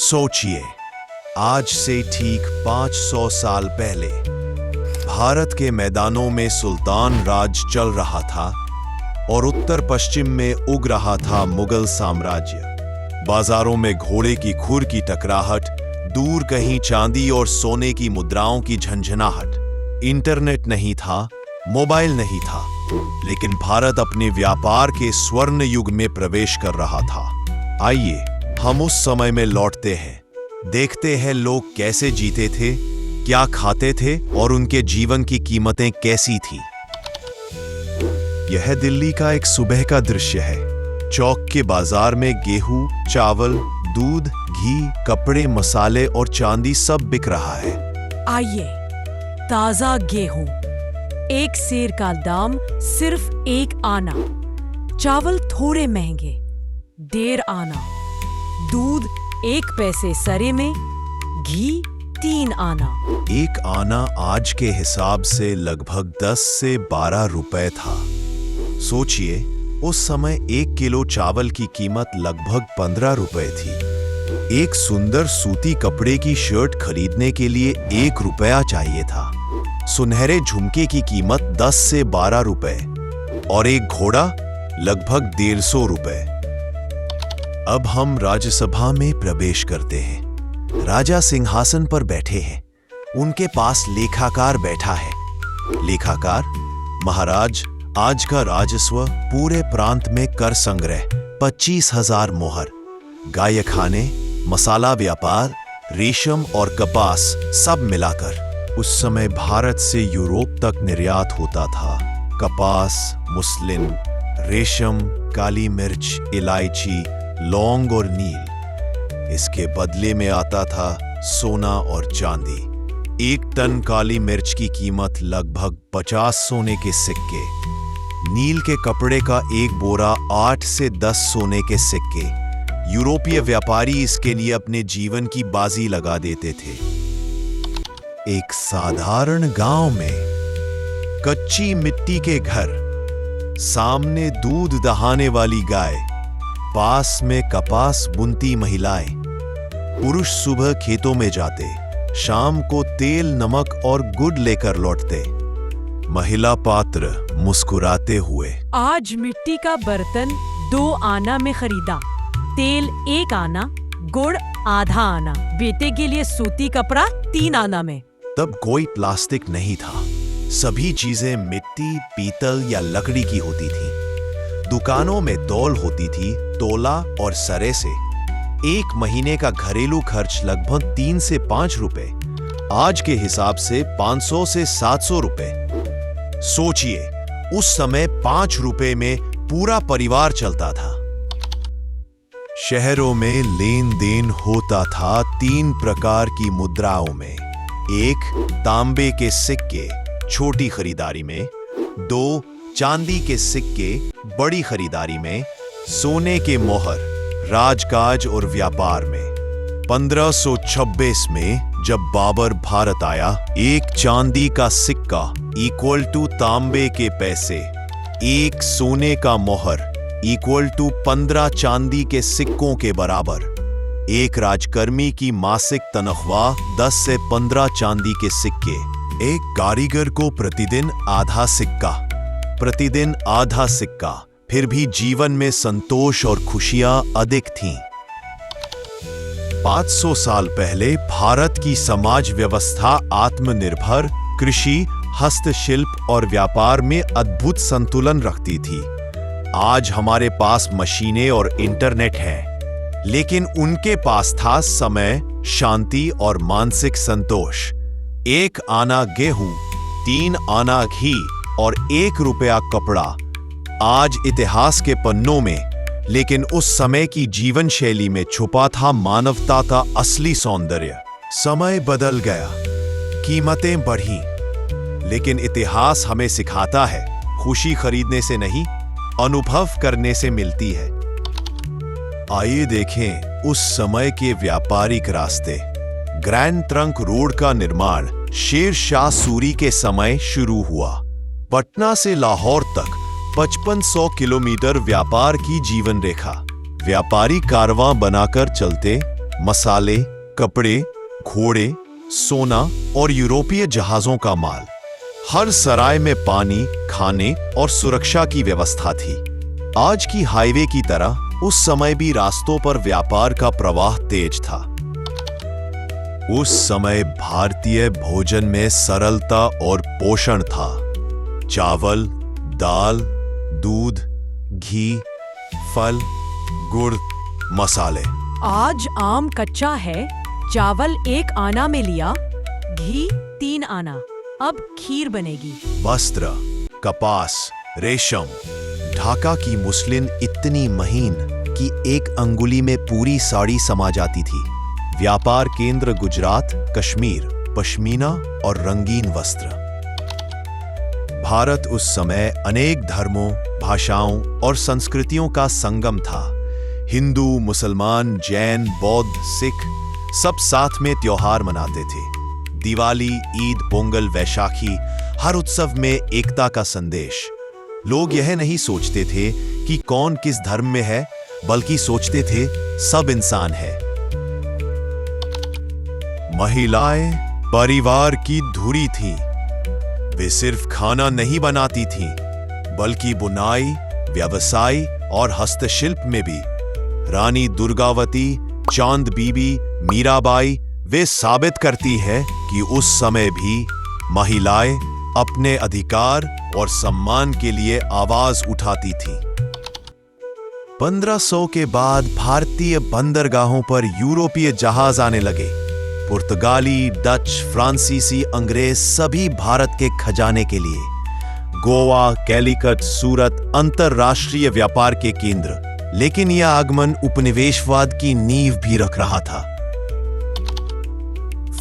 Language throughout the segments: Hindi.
सोचिए, आज से ठीक 500 साल पहले भारत के मैदानों में सुल्तान राज चल रहा था और उत्तर पश्चिम में उग रहा था मुगल साम्राज्य। बाजारों में घोड़े की खुर की टकराहट, दूर कहीं चांदी और सोने की मुद्राओं की झंझनाहट। इंटरनेट नहीं था, मोबाइल नहीं था, लेकिन भारत अपने व्यापार के स्वर्ण युग में प्रवेश कर रहा था। आइए हम उस समय में लौटते हैं, देखते हैं लोग कैसे जीते थे, क्या खाते थे और उनके जीवन की कीमतें कैसी थी। यह दिल्ली का एक सुबह का दृश्य है। चौक के बाजार में गेहूं, चावल, दूध, घी, कपड़े, मसाले और चांदी सब बिक रहा है। आइए, ताजा गेहूं, एक सेर का दाम सिर्फ 1 आना। चावल थोड़े महंगे, 1.5 आना। दूध 1 पैसे सरे में, घी 3 आना। 1 आना आज के हिसाब से लगभग 10 से 12 रुपए था। सोचिए, उस समय 1 किलो चावल की कीमत लगभग 15 रुपए थी। एक सुंदर सूती कपड़े की शर्ट खरीदने के लिए 1 रुपया चाहिए था। सुनहरे झुमके की कीमत 10 से 12 रुपए और एक घोड़ा लगभग 150 रुपए। अब हम राज्यसभा में प्रवेश करते हैं। राजा सिंहासन पर बैठे हैं। उनके पास लेखाकार बैठा है। लेखाकार: महाराज, आज का राजस्व पूरे प्रांत में कर संग्रह 25,000 मोहर, गायखाने, मसाला व्यापार, रेशम और कपास सब मिलाकर। उस समय भारत से यूरोप तक निर्यात होता था। कपास, मुस्लिन, रेशम, काली मिर्च, इलायची, लौंग और नील। इसके बदले में आता था सोना और चांदी। 1 टन काली मिर्च की कीमत लगभग 50 सोने के सिक्के। नील के कपड़े का 1 बोरा 8 से 10 सोने के सिक्के। यूरोपीय व्यापारी इसके लिए अपने जीवन की बाजी लगा देते थे। एक साधारण गांव में कच्ची मिट्टी के घर, सामने दूध दहाने वाली गाय, पास में कपास बुनती महिलाएं। पुरुष सुबह खेतों में जाते, शाम को तेल, नमक और गुड़ लेकर लौटते। महिला पात्र मुस्कुराते हुए। आज मिट्टी का बर्तन 2 आना में खरीदा, तेल 1 आना, गुड़ आधा आना, बेटे के लिए सूती कपड़ा 3 आना में। तब कोई प्लास्टिक नहीं था। सभी चीजें मिट्टी, पीतल या लकड़ी की होती थी। दुकानों में तौल होती थी, तोला और सरे से। 1 महीने का घरेलू खर्च लगभग 3 से 5 रुपए, आज के हिसाब से 500 से 700 रुपए। सोचिए, उस समय 5 रुपए में पूरा परिवार चलता था। शहरों में लेन देन होता था 3 प्रकार की मुद्राओं में। 1 तांबे के सिक्के छोटी खरीदारी में, 2 चांदी के सिक्के बड़ी खरीदारी में, सोने के मोहर राजकाज और व्यापार में। 1526 में जब बाबर भारत आया, 1 चांदी का सिक्का इक्वल टू तांबे के पैसे, 1 सोने का मोहर इक्वल टू 15 चांदी के सिक्कों के बराबर। एक राजकर्मी की मासिक तनख्वाह 10 से 15 चांदी के सिक्के। एक कारीगर को प्रतिदिन आधा सिक्का, प्रतिदिन आधा सिक्का। फिर भी जीवन में संतोष और खुशियां अधिक थीं। 500 साल पहले भारत की समाज व्यवस्था आत्मनिर्भर, कृषि, हस्तशिल्प और व्यापार में अद्भुत संतुलन रखती थी। आज हमारे पास मशीनें और इंटरनेट है, लेकिन उनके पास था समय, शांति और मानसिक संतोष। 1 आना गेहूं, 3 आना घी और 1 रुपया कपड़ा आज इतिहास के पन्नों में, लेकिन उस समय की जीवन शैली में छुपा था मानवता का असली सौंदर्य। समय बदल गया, कीमतें बढ़ी, लेकिन इतिहास हमें सिखाता है, खुशी खरीदने से नहीं, अनुभव करने से मिलती है। आइए देखें उस समय के व्यापारिक रास्ते। ग्रैंड ट्रंक रोड का निर्माण शेर शाह सूरी के समय शुरू हुआ। पटना से लाहौर तक 5500 किलोमीटर व्यापार की जीवन रेखा। व्यापारी कारवां बनाकर चलते, मसाले, कपड़े, घोड़े, सोना और यूरोपीय जहाजों का माल। हर सराय में पानी, खाने और सुरक्षा की व्यवस्था थी। आज की हाईवे की तरह उस समय भी रास्तों पर व्यापार का प्रवाह तेज था। उस समय भारतीय भोजन में सरलता और पोषण था। चावल, दाल, दूध, घी, फल, गुड़, मसाले। आज आम कच्चा है, चावल 1 आना में लिया, घी 3 आना, अब खीर बनेगी। वस्त्र, कपास, रेशम, ढाका की मुस्लिन इतनी महीन कि 1 अंगुली में पूरी साड़ी समा जाती थी। व्यापार केंद्र गुजरात, कश्मीर, पश्मीना और रंगीन वस्त्र। भारत उस समय अनेक धर्मों, भाषाओं और संस्कृतियों का संगम था। हिंदू, मुसलमान, जैन, बौद्ध, सिख सब साथ में त्योहार मनाते थे। दिवाली, ईद, पोंगल, वैशाखी, हर उत्सव में एकता का संदेश। लोग यह नहीं सोचते थे कि कौन किस धर्म में है, बल्कि सोचते थे सब इंसान है। महिलाएं परिवार की धुरी थीं। वे सिर्फ खाना नहीं बनाती थीं, बल्कि बुनाई, व्यवसाय और हस्तशिल्प में भी। रानी दुर्गावती, चांद बीबी, मीराबाई वे साबित करती है कि उस समय भी महिलाएं अपने अधिकार और सम्मान के लिए आवाज उठाती थीं। 1500 के बाद भारतीय बंदरगाहों पर यूरोपीय जहाज आने लगे। पुर्तगाली, डच, फ्रांसीसी, अंग्रेज सभी भारत के खजाने के लिए। गोवा, कैलिकट, सूरत अंतरराष्ट्रीय व्यापार के केंद्र। लेकिन यह आगमन उपनिवेशवाद की नींव भी रख रहा था।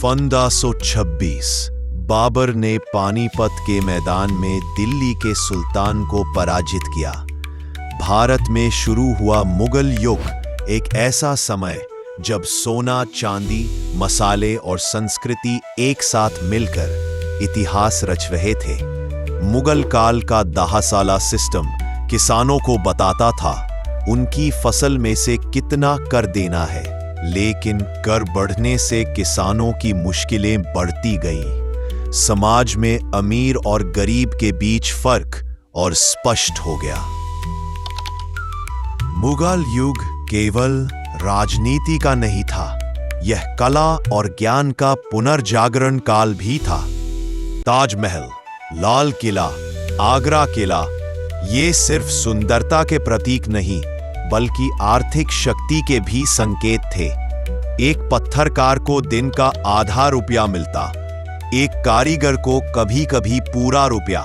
1526 बाबर ने पानीपत के मैदान में दिल्ली के सुल्तान को पराजित किया। भारत में शुरू हुआ मुगल युग, एक ऐसा समय जब सोना, चांदी, मसाले और संस्कृति एक साथ मिलकर इतिहास रच रहे थे। मुगल काल का 10 साला सिस्टम किसानों को बताता था उनकी फसल में से कितना कर देना है, लेकिन कर बढ़ने से किसानों की मुश्किलें बढ़ती गईं। समाज में अमीर और गरीब के बीच फर्क और स्पष्ट हो गया। मुगल युग केवल राजनीति का नहीं था, यह कला और ज्ञान का पुनर्जागरण काल भी था। ताजमहल, लाल किला, आगरा किला ये सिर्फ सुंदरता के प्रतीक नहीं, बल्कि आर्थिक शक्ति के भी संकेत थे। एक पत्थरकार को दिन का आधा रुपया मिलता, एक कारीगर को कभी-कभी पूरा रुपया।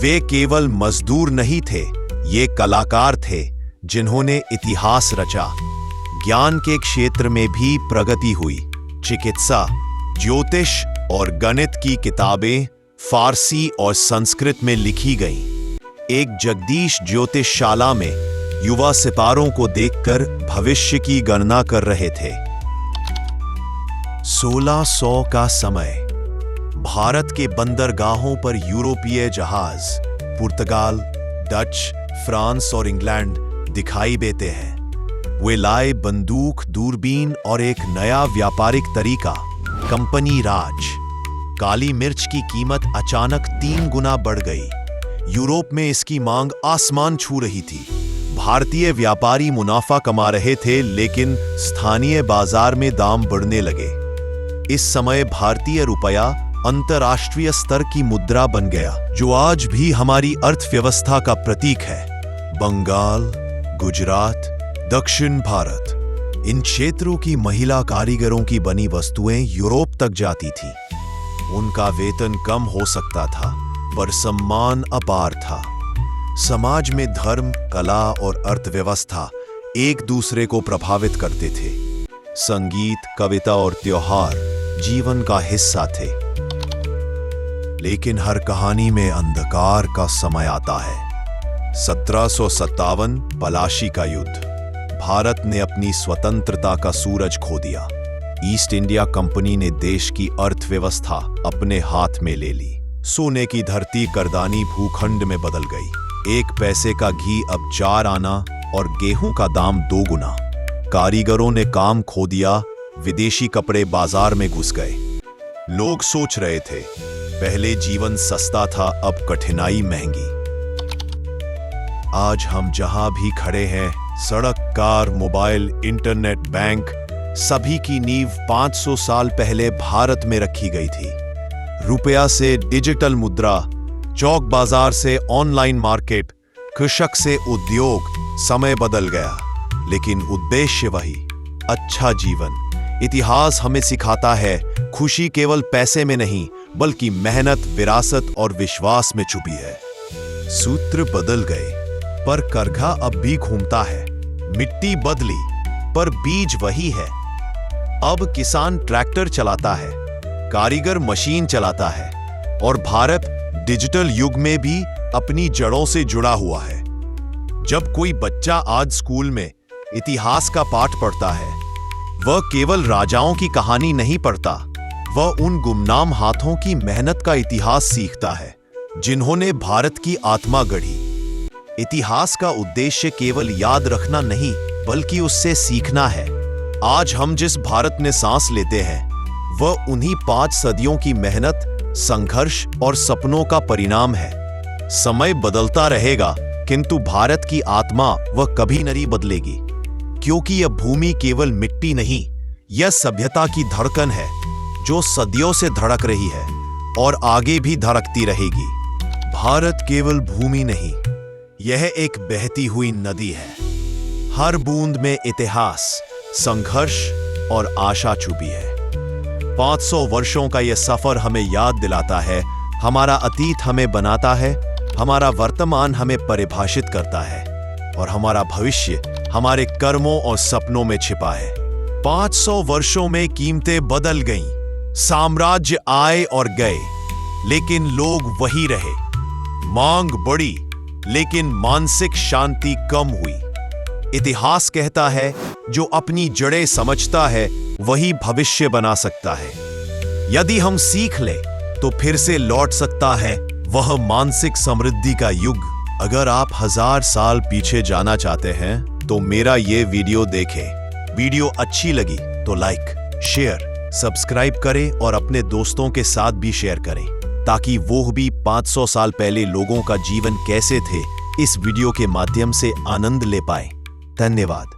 वे केवल मजदूर नहीं थे, ये कलाकार थे जिन्होंने इतिहास रचा। ज्ञान के क्षेत्र में भी प्रगति हुई। चिकित्सा, ज्योतिष और गणित की किताबें फारसी और संस्कृत में लिखी गईं। एक जगदीश ज्योतिषशाला में युवा सिपारों को देखकर भविष्य की गणना कर रहे थे। 1600 का समय। भारत के बंदरगाहों पर यूरोपीय जहाज पुर्तगाल, डच, फ्रांस और इंग्लैंड दिखाई देते हैं। वे लाए बंदूक, दूरबीन और एक नया व्यापारिक तरीका, कंपनी राज। काली मिर्च की कीमत अचानक 3 गुना बढ़ गई। यूरोप में इसकी मांग आसमान छू रही थी। भारतीय व्यापारी मुनाफा कमा रहे थे, लेकिन स्थानीय बाजार में दाम बढ़ने लगे। इस समय भारतीय रुपया अंतर्राष्ट्रीय स्तर की मुद्रा बन गया, जो आज भी हमारी अर्थव्यवस्था का प्रतीक है। बंगाल, गुजरात, दक्षिण भारत, इन क्षेत्रों की महिला कारीगरों की बनी वस्तुएं यूरोप तक जाती थी। उनका वेतन कम हो सकता था, पर सम्मान अपार था। समाज में धर्म, कला और अर्थव्यवस्था एक दूसरे को प्रभावित करते थे। संगीत, कविता और त्योहार जीवन का हिस्सा थे। लेकिन हर कहानी में अंधकार का समय आता है। 1757 पलाशी का युद्ध। भारत ने अपनी स्वतंत्रता का सूरज खो दिया। ईस्ट इंडिया कंपनी ने देश की अर्थव्यवस्था अपने हाथ में ले ली। सोने की धरती करदानी भूखंड में बदल गई। 1 पैसे का घी अब 4 आना और गेहूं का दाम 2 गुना। कारीगरों ने काम खो दिया, विदेशी कपड़े बाजार में घुस गए। लोग सोच रहे थे पहले जीवन सस्ता था, अब कठिनाई महंगी। आज हम जहां भी खड़े हैं, सड़क, कार, मोबाइल, इंटरनेट, बैंक, सभी की नींव 500 साल पहले भारत में रखी गई थी। रुपया से डिजिटल मुद्रा, चौक बाजार से ऑनलाइन मार्केट, कृषक से उद्योग, समय बदल गया, लेकिन उद्देश्य वही, अच्छा जीवन। इतिहास हमें सिखाता है खुशी केवल पैसे में नहीं, बल्कि मेहनत, विरासत और विश्वास में छुपी है। सूत्र बदल गए, पर करघा अब भी घूमता है। मिट्टी बदली, पर बीज वही है। अब किसान ट्रैक्टर चलाता है, कारीगर मशीन चलाता है, और भारत डिजिटल युग में भी अपनी जड़ों से जुड़ा हुआ है। जब कोई बच्चा आज स्कूल में इतिहास का पाठ पढ़ता है, वह केवल राजाओं की कहानी नहीं पढ़ता, वह उन गुमनाम हाथों की मेहनत का इतिहास सीखता है, जिन्होंने भारत की आत्मा गढ़ी। इतिहास का उद्देश्य केवल याद रखना नहीं, बल्कि उससे सीखना है। आज हम जिस भारत में सांस लेते हैं, वह उन्हीं 5 सदियों की मेहनत, संघर्ष और सपनों का परिणाम है। समय बदलता रहेगा, किंतु भारत की आत्मा वह कभी नहीं बदलेगी, क्योंकि यह भूमि केवल मिट्टी नहीं, यह सभ्यता की धड़कन है, जो सदियों से धड़क रही है और आगे भी धड़कती रहेगी। भारत केवल भूमि नहीं, यह एक बहती हुई नदी है। हर बूंद में इतिहास, संघर्ष और आशा छुपी है। 500 वर्षों का यह सफर हमें याद दिलाता है, हमारा अतीत हमें बनाता है, हमारा वर्तमान हमें परिभाषित करता है, और हमारा भविष्य हमारे कर्मों और सपनों में छिपा है। 500 वर्षों में कीमतें बदल गईं, साम्राज्य आए और गए, लेकिन लोग वही रहे। मांग बढ़ी, लेकिन मानसिक शांति कम हुई। इतिहास कहता है, जो अपनी जड़ें समझता है, वही भविष्य बना सकता है। यदि हम सीख ले, तो फिर से लौट सकता है वह मानसिक समृद्धि का युग। अगर आप 1000 साल पीछे जाना चाहते हैं, तो मेरा ये वीडियो देखें। वीडियो अच्छी लगी तो लाइक, शेयर, सब्सक्राइब करें और अपने दोस्तों के साथ भी शेयर करें, ताकि वो भी 500 साल पहले लोगों का जीवन कैसे थे, इस वीडियो के माध्यम से आनंद ले पाए। धन्यवाद।